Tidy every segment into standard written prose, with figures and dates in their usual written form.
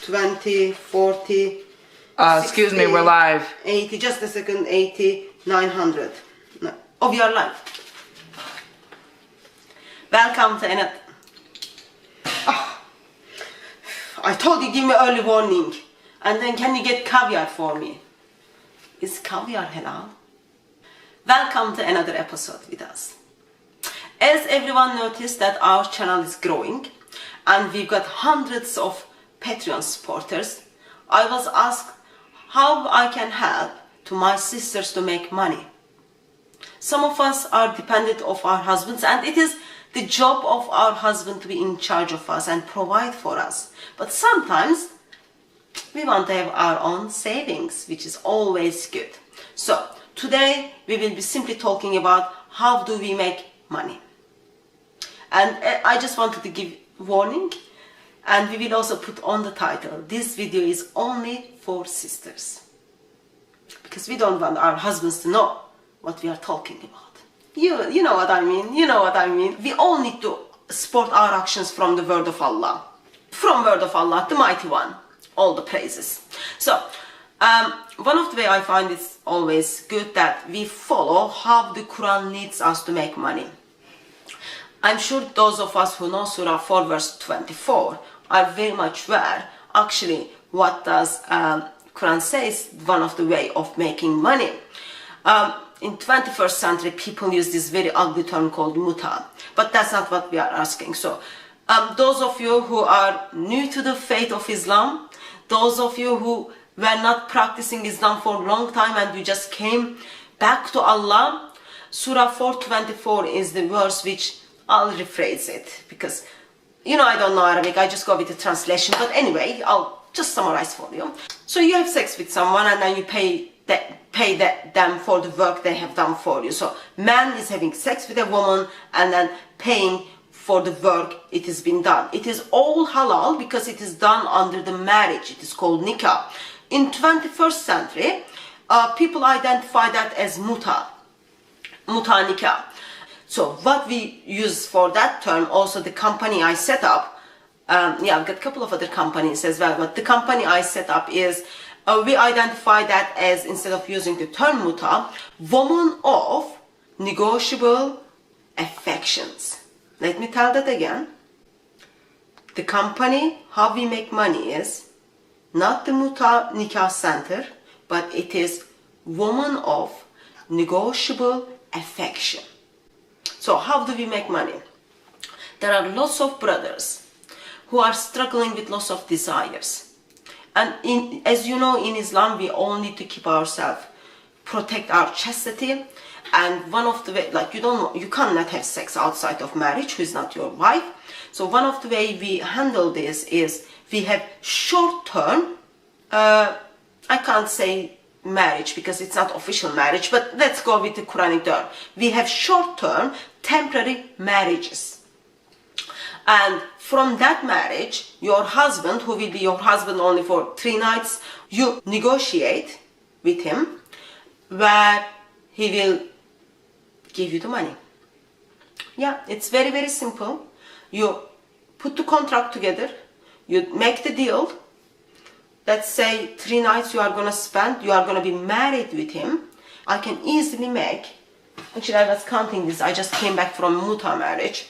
20, 40, excuse me, we're live. 80, just a second, 80, 900 of your life. Welcome to another. Oh, I told you give me early warning, and then can you get caviar for me? Is caviar halal? Welcome to another episode with us. As everyone noticed that our channel is growing and we've got hundreds of Patreon supporters, I was asked how I can help to my sisters to make money. Some of us are dependent of our husbands, and it is the job of our husband to be in charge of us and provide for us. But sometimes we want to have our own savings, which is always good. So today we will be simply talking about how do we make money. And I just wanted to give warning, and we will also put on the title, this video is only for sisters. Because we don't want our husbands to know what we are talking about. You know what I mean, you know what I mean. We all need to support our actions from the word of Allah. From word of Allah, the mighty one. All the praises. So, one of the way I find it's always good that we follow how the Quran leads us to make money. I'm sure those of us who know Surah 4 verse 24 are very much aware actually what does Quran says one of the way of making money. In 21st century people use this very ugly term called Mutah, but that's not what we are asking. So those of you who are new to the faith of Islam, those of you who were not practicing Islam for a long time and you just came back to Allah, Surah 4:24 is the verse which I'll rephrase it because, you know, I don't know Arabic, I just go with the translation. But anyway, I'll just summarize for you. So you have sex with someone and then you pay them for the work they have done for you. So man is having sex with a woman and then paying for the work it has been done. It is all halal because it is done under the marriage. It is called nikah. In 21st century, people identify that as Mutah Nikah. So what we use for that term, also the company I set up, I've got a couple of other companies as well, but the company I set up is, we identify that as, instead of using the term Mutah, woman of negotiable affections. Let me tell that again. The company, how we make money is not the Mutah Nikah Center, but it is woman of negotiable affection. So how do we make money? There are lots of brothers who are struggling with lots of desires. And as you know, in Islam, we all need to keep ourselves, protect our chastity. And one of the way, like you cannot have sex outside of marriage, who is not your wife. So one of the way we handle this is we have short-term, I can't say marriage because it's not official marriage, but let's go with the Quranic term. We have short-term, temporary marriages. And from that marriage, your husband, who will be your husband only for 3 nights, you negotiate with him where he will give you the money. Yeah, it's very, very simple. You put the contract together, you make the deal. Let's say 3 nights you are going to spend, you are going to be married with him. I can easily make, actually I was counting this, I just came back from Mutah marriage.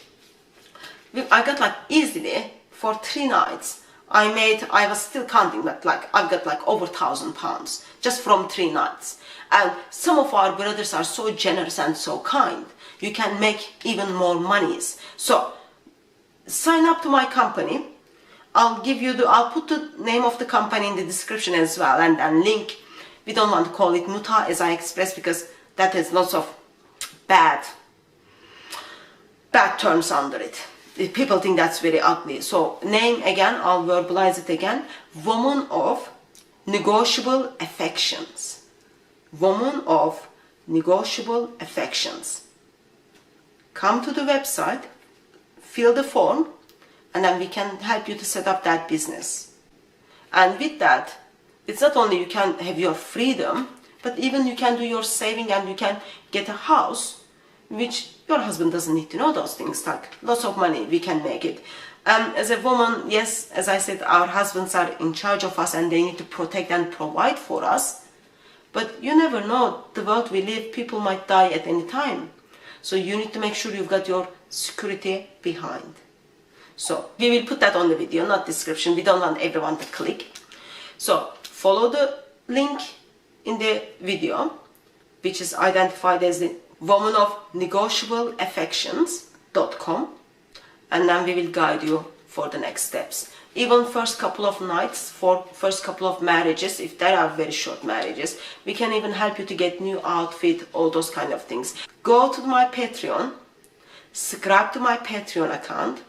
I got like easily for 3 nights, I was still counting, but like I've got like over £1,000 just from 3 nights. And some of our brothers are so generous and so kind. You can make even more monies. So sign up to my company. I'll put the name of the company in the description as well, and link. We don't want to call it Mutah, as I expressed, because that has lots of bad terms under it. People think that's very ugly. So name again, I'll verbalize it again. Woman of negotiable affections. Woman of negotiable affections. Come to the website, fill the form, and then we can help you to set up that business. And with that, it's not only you can have your freedom, but even you can do your saving and you can get a house, which your husband doesn't need to know those things. Like lots of money, we can make it. As a woman, yes, as I said, our husbands are in charge of us and they need to protect and provide for us. But you never know, the world we live, people might die at any time. So you need to make sure you've got your security behind. So we will put that on the video, not description. We don't want everyone to click. So follow the link in the video, which is identified as the Woman of Negotiable Affections.com, and then we will guide you for the next steps. Even first couple of nights, for first couple of marriages, if there are very short marriages, we can even help you to get new outfit, all those kind of things. Go to my Patreon, subscribe to my Patreon account,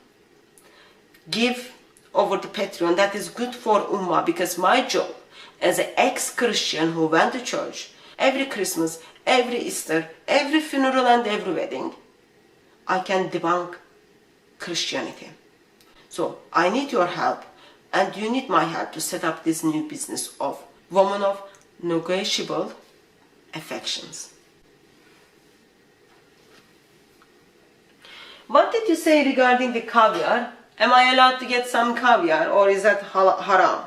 give over the Patreon. That is good for Ummah, because my job as an ex-Christian who went to church every Christmas, every Easter, every funeral and every wedding, I can debunk Christianity. So I need your help, and you need my help to set up this new business of Woman of Negotiable Affections. What did you say regarding the caviar? Am I allowed to get some caviar, or is that haram?